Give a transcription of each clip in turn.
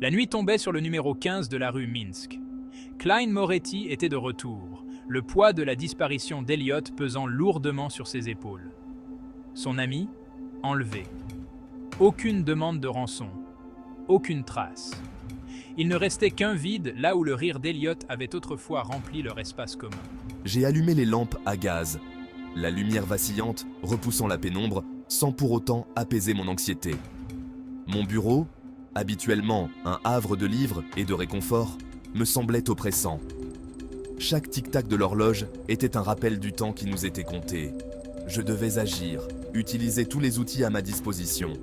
La nuit tombait sur le numéro 15 de la rue Minsk. Klein Moretti était de retour, le poids de la disparition d'Elliot pesant lourdement sur ses épaules. Son ami, enlevé. Aucune demande de rançon, aucune trace. Il ne restait qu'un vide là où le rire d'Elliot avait autrefois rempli leur espace commun. J'ai allumé les lampes à gaz, la lumière vacillante repoussant la pénombre sans pour autant apaiser mon anxiété. Mon bureau, habituellement un havre de livres et de réconfort, me semblait oppressant. Chaque tic-tac de l'horloge était un rappel du temps qui nous était compté. Je devais agir, utiliser tous les outils à ma disposition.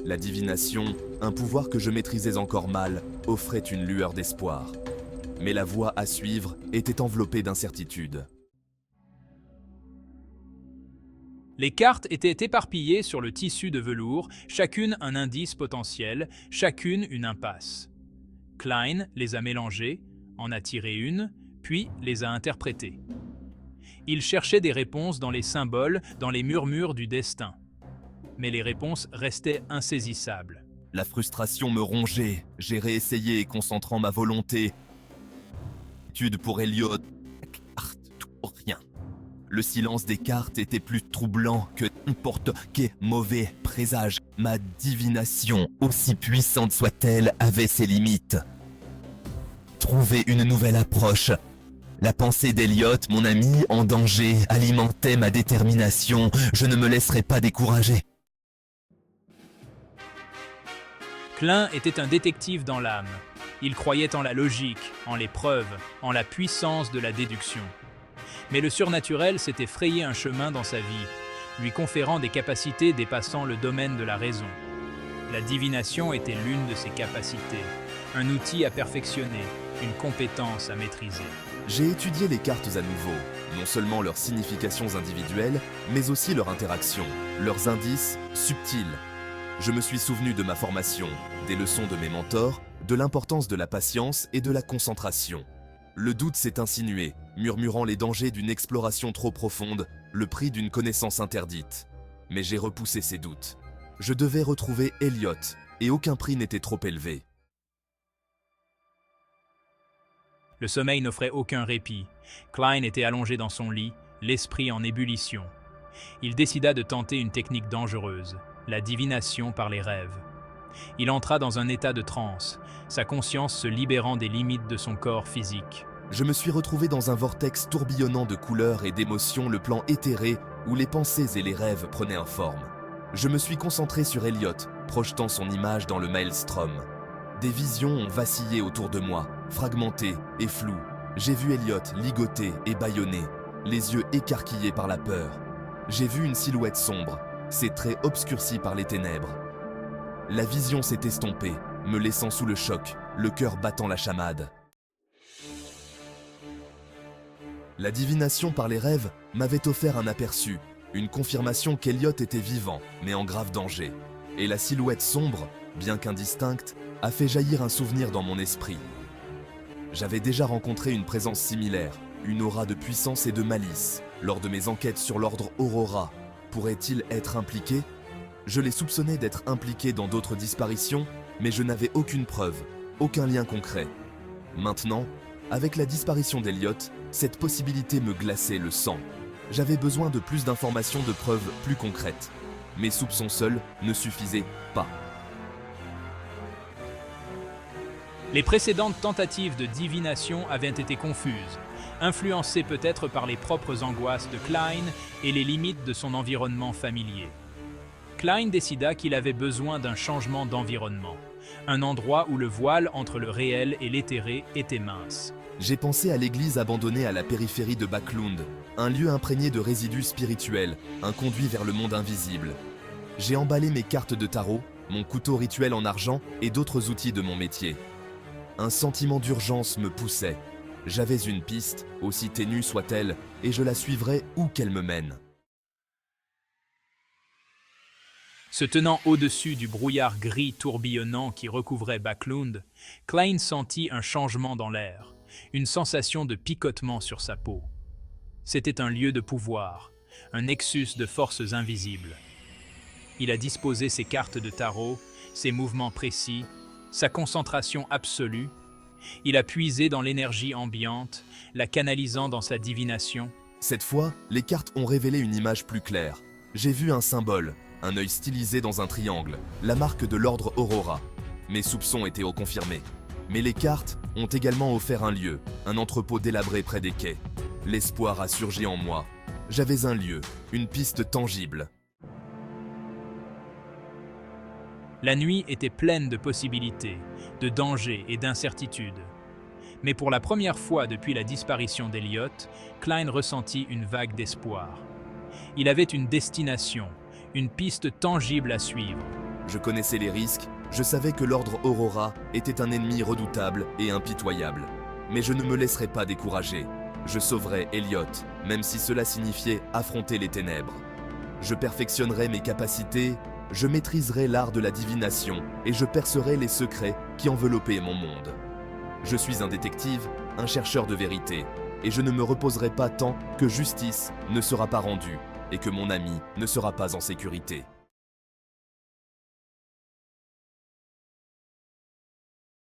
La divination, un pouvoir que je maîtrisais encore mal, offrait une lueur d'espoir. Mais la voie à suivre était enveloppée d'incertitude. Les cartes étaient éparpillées sur le tissu de velours, chacune un indice potentiel, chacune une impasse. Klein les a mélangées, en a tiré une, puis les a interprétées. Il cherchait des réponses dans les symboles, dans les murmures du destin. Mais les réponses restaient insaisissables. La frustration me rongeait, j'ai réessayé concentrant ma volonté. Étude pour Elliot, carte pour rien. Le silence des cartes était plus troublant que n'importe quel mauvais présage. Ma divination, aussi puissante soit-elle, avait ses limites. Trouver une nouvelle approche. La pensée d'Elliot, mon ami, en danger, alimentait ma détermination. Je ne me laisserai pas décourager. Klein était un détective dans l'âme. Il croyait en la logique, en les preuves, en la puissance de la déduction. Mais le surnaturel s'était frayé un chemin dans sa vie, lui conférant des capacités dépassant le domaine de la raison. La divination était l'une de ces capacités, un outil à perfectionner, une compétence à maîtriser. J'ai étudié les cartes à nouveau, non seulement leurs significations individuelles, mais aussi leurs interactions, leurs indices subtils. Je me suis souvenu de ma formation, des leçons de mes mentors, de l'importance de la patience et de la concentration. Le doute s'est insinué, murmurant les dangers d'une exploration trop profonde, le prix d'une connaissance interdite. Mais j'ai repoussé ces doutes. Je devais retrouver Elliot, et aucun prix n'était trop élevé. Le sommeil n'offrait aucun répit. Klein était allongé dans son lit, l'esprit en ébullition. Il décida de tenter une technique dangereuse, la divination par les rêves. Il entra dans un état de transe, sa conscience se libérant des limites de son corps physique. Je me suis retrouvé dans un vortex tourbillonnant de couleurs et d'émotions, le plan éthéré où les pensées et les rêves prenaient informe. Je me suis concentré sur Elliot, projetant son image dans le maelstrom. Des visions ont vacillé autour de moi, fragmentées et floues. J'ai vu Elliot ligoté et bâillonné, les yeux écarquillés par la peur. J'ai vu une silhouette sombre, ses traits obscurcis par les ténèbres. La vision s'est estompée, me laissant sous le choc, le cœur battant la chamade. La divination par les rêves m'avait offert un aperçu, une confirmation qu'Elliot était vivant, mais en grave danger. Et la silhouette sombre, bien qu'indistincte, a fait jaillir un souvenir dans mon esprit. J'avais déjà rencontré une présence similaire, une aura de puissance et de malice, lors de mes enquêtes sur l'ordre Aurora. Pourrait-il être impliqué ? Je les soupçonnais d'être impliqués dans d'autres disparitions, mais je n'avais aucune preuve, aucun lien concret. Maintenant, avec la disparition d'Elliot, cette possibilité me glaçait le sang. J'avais besoin de plus d'informations, de preuves plus concrètes. Mes soupçons seuls ne suffisaient pas. Les précédentes tentatives de divination avaient été confuses, influencées peut-être par les propres angoisses de Klein et les limites de son environnement familier. Klein décida qu'il avait besoin d'un changement d'environnement, un endroit où le voile entre le réel et l'éthéré était mince. J'ai pensé à l'église abandonnée à la périphérie de Backlund, un lieu imprégné de résidus spirituels, un conduit vers le monde invisible. J'ai emballé mes cartes de tarot, mon couteau rituel en argent et d'autres outils de mon métier. Un sentiment d'urgence me poussait. J'avais une piste, aussi ténue soit-elle, et je la suivrais où qu'elle me mène. Se tenant au-dessus du brouillard gris tourbillonnant qui recouvrait Backlund, Klein sentit un changement dans l'air, une sensation de picotement sur sa peau. C'était un lieu de pouvoir, un nexus de forces invisibles. Il a disposé ses cartes de tarot, ses mouvements précis, sa concentration absolue. Il a puisé dans l'énergie ambiante, la canalisant dans sa divination. Cette fois, les cartes ont révélé une image plus claire. J'ai vu un symbole, un œil stylisé dans un triangle, la marque de l'ordre Aurora. Mes soupçons étaient confirmés. Mais les cartes ont également offert un lieu, un entrepôt délabré près des quais. L'espoir a surgi en moi. J'avais un lieu, une piste tangible. La nuit était pleine de possibilités, de dangers et d'incertitudes. Mais pour la première fois depuis la disparition d'Elliot, Klein ressentit une vague d'espoir. Il avait une destination, une piste tangible à suivre. Je connaissais les risques, je savais que l'ordre Aurora était un ennemi redoutable et impitoyable. Mais je ne me laisserai pas décourager. Je sauverai Elliot, même si cela signifiait affronter les ténèbres. Je perfectionnerai mes capacités, je maîtriserai l'art de la divination et je percerai les secrets qui enveloppaient mon monde. Je suis un détective, un chercheur de vérité, et je ne me reposerai pas tant que justice ne sera pas rendue et que mon ami ne sera pas en sécurité.